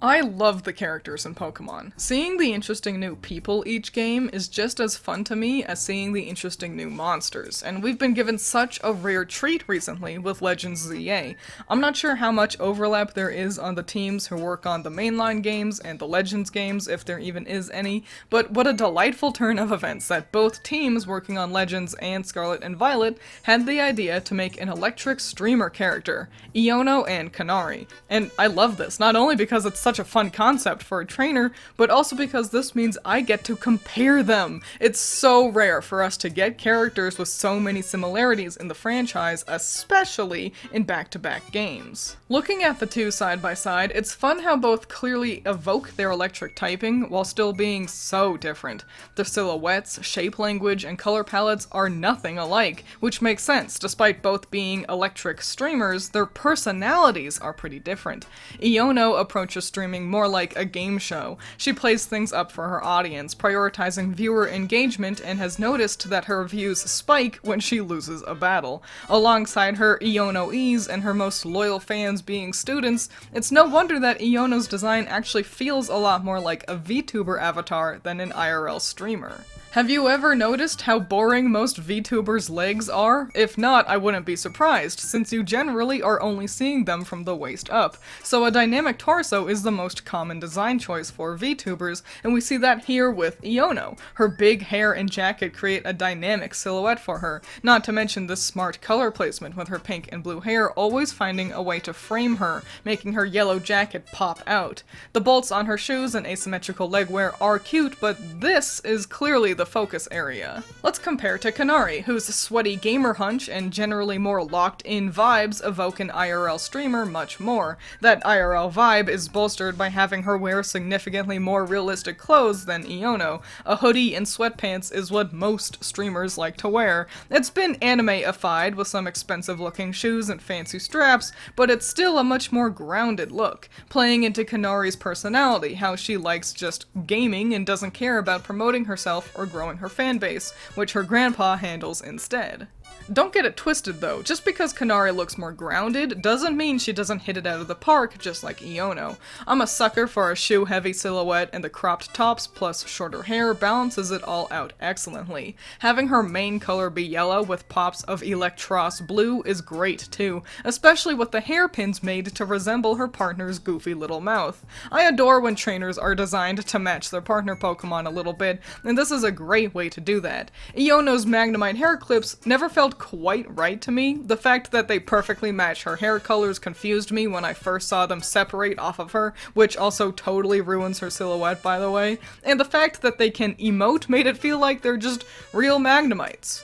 I love the characters in Pokemon. Seeing the interesting new people each game is just as fun to me as seeing the interesting new monsters, and we've been given such a rare treat recently with Legends ZA. I'm not sure how much overlap there is on the teams who work on the mainline games and the Legends games, if there even is any, but what a delightful turn of events that both teams working on Legends and Scarlet and Violet had the idea to make an electric streamer character, Iono and Canari. And I love this, not only because it's such a fun concept for a trainer, but also because this means I get to compare them. It's so rare for us to get characters with so many similarities in the franchise, especially in back-to-back games. Looking at the two side by side, it's fun how both clearly evoke their electric typing while still being so different. Their silhouettes, shape language, and color palettes are nothing alike, which makes sense. Despite both being electric streamers, their personalities are pretty different. Iono approaches streaming more like a game show. She plays things up for her audience, prioritizing viewer engagement, and has noticed that her views spike when she loses a battle. Alongside her Ionoese and her most loyal fans being students, it's no wonder that Iono's design actually feels a lot more like a VTuber avatar than an IRL streamer. Have you ever noticed how boring most VTubers' legs are? If not, I wouldn't be surprised, since you generally are only seeing them from the waist up. So a dynamic torso is the most common design choice for VTubers, and we see that here with Iono. Her big hair and jacket create a dynamic silhouette for her, not to mention the smart color placement with her pink and blue hair always finding a way to frame her, making her yellow jacket pop out. The bolts on her shoes and asymmetrical legwear are cute, but this is clearly the focus area. Let's compare to Canari, whose sweaty gamer hunch and generally more locked-in vibes evoke an IRL streamer much more. That IRL vibe is bolstered by having her wear significantly more realistic clothes than Iono. A hoodie and sweatpants is what most streamers like to wear. It's been anime-ified with some expensive-looking shoes and fancy straps, but it's still a much more grounded look, playing into Canari's personality, how she likes just gaming and doesn't care about promoting herself or growing her fanbase, which her grandpa handles instead. Don't get it twisted though, just because Canari looks more grounded doesn't mean she doesn't hit it out of the park just like Iono. I'm a sucker for a shoe-heavy silhouette, and the cropped tops plus shorter hair balances it all out excellently. Having her main color be yellow with pops of Electros blue is great too, especially with the hairpins made to resemble her partner's goofy little mouth. I adore when trainers are designed to match their partner Pokemon a little bit, and this is a great way to do that. Iono's Magnemite hair clips never felt quite right to me. The fact that they perfectly match her hair colors confused me when I first saw them separate off of her, which also totally ruins her silhouette, by the way. And the fact that they can emote made it feel like they're just real Magnemites.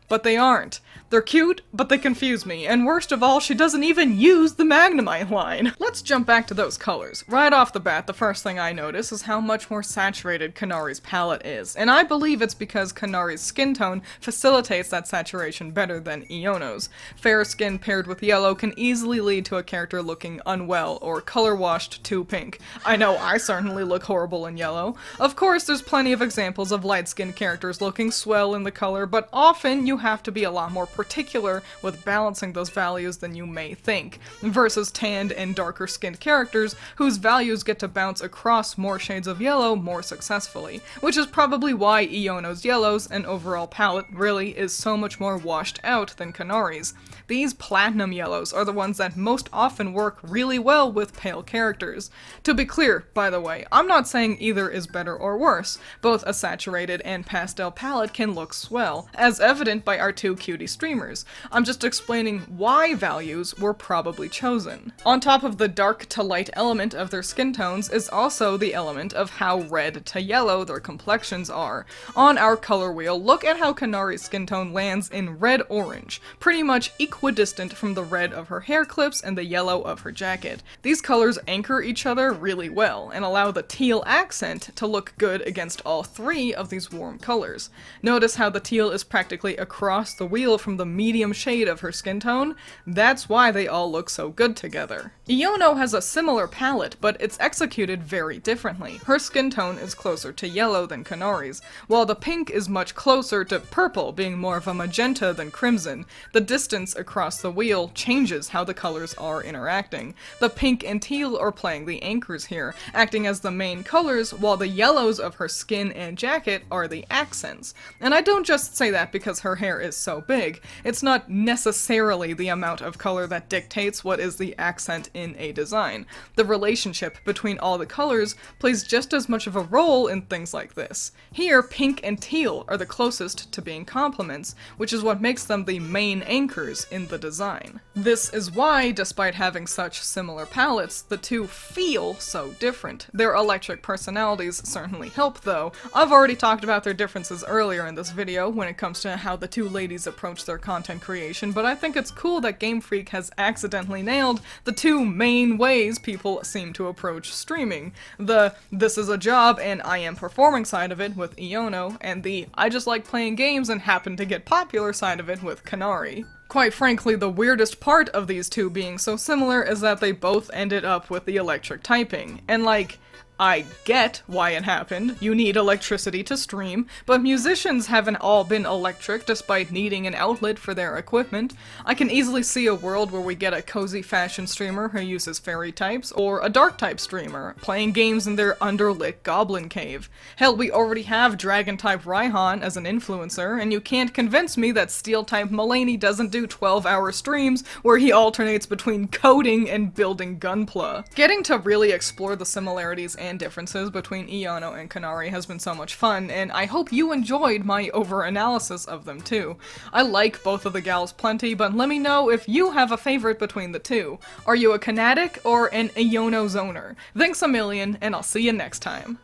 But they aren't. They're cute, but they confuse me, and worst of all, she doesn't even use the Magnemite line. Let's jump back to those colors. Right off the bat, the first thing I notice is how much more saturated Canari's palette is, and I believe it's because Canari's skin tone facilitates that saturation better than Iono's. Fair skin paired with yellow can easily lead to a character looking unwell or color-washed too pink. I know I certainly look horrible in yellow. Of course, there's plenty of examples of light-skinned characters looking swell in the color, but often you have to be a lot more particular with balancing those values than you may think, versus tanned and darker skinned characters whose values get to bounce across more shades of yellow more successfully, which is probably why Iono's yellows and overall palette really is so much more washed out than Canari's. These platinum yellows are the ones that most often work really well with pale characters. To be clear, by the way, I'm not saying either is better or worse. Both a saturated and pastel palette can look swell, as evident by our two cutie streamers. I'm just explaining why values were probably chosen. On top of the dark to light element of their skin tones is also the element of how red to yellow their complexions are. On our color wheel, look at how Canari's skin tone lands in red-orange, pretty much equidistant from the red of her hair clips and the yellow of her jacket. These colors anchor each other really well, and allow the teal accent to look good against all three of these warm colors. Notice how the teal is practically across the wheel from the medium shade of her skin tone? That's why they all look so good together. Iono has a similar palette, but it's executed very differently. Her skin tone is closer to yellow than Canari's, while the pink is much closer to purple, being more of a magenta than crimson. The distance across the wheel changes how the colors are interacting. The pink and teal are playing the anchors here, acting as the main colors, while the yellows of her skin and jacket are the accents. And I don't just say that because her hair is so big. It's not necessarily the amount of color that dictates what is the accent in a design. The relationship between all the colors plays just as much of a role in things like this. Here, pink and teal are the closest to being complements, which is what makes them the main anchors in the design. This is why, despite having such similar palettes, the two feel so different. Their electric personalities certainly help though. I've already talked about their differences earlier in this video when it comes to how the two ladies approach their content creation, but I think it's cool that Game Freak has accidentally nailed the two main ways people seem to approach streaming. The "this is a job and I am performing" side of it with Iono, and the "I just like playing games and happen to get popular" side of it with Canari. Quite frankly, the weirdest part of these two being so similar is that they both ended up with the electric typing, and like, I get why it happened. You need electricity to stream, but musicians haven't all been electric despite needing an outlet for their equipment. I can easily see a world where we get a cozy fashion streamer who uses fairy types, or a dark type streamer, playing games in their underlit goblin cave. Hell, we already have dragon type Raihan as an influencer, and you can't convince me that steel type Mulaney doesn't do 12-hour streams where he alternates between coding and building Gunpla. Getting to really explore the similarities and differences between Iono and Canari has been so much fun, and I hope you enjoyed my over-analysis of them too. I like both of the gals plenty, but let me know if you have a favorite between the two. Are you a Canatic or an Iono zoner? Thanks a million, and I'll see you next time.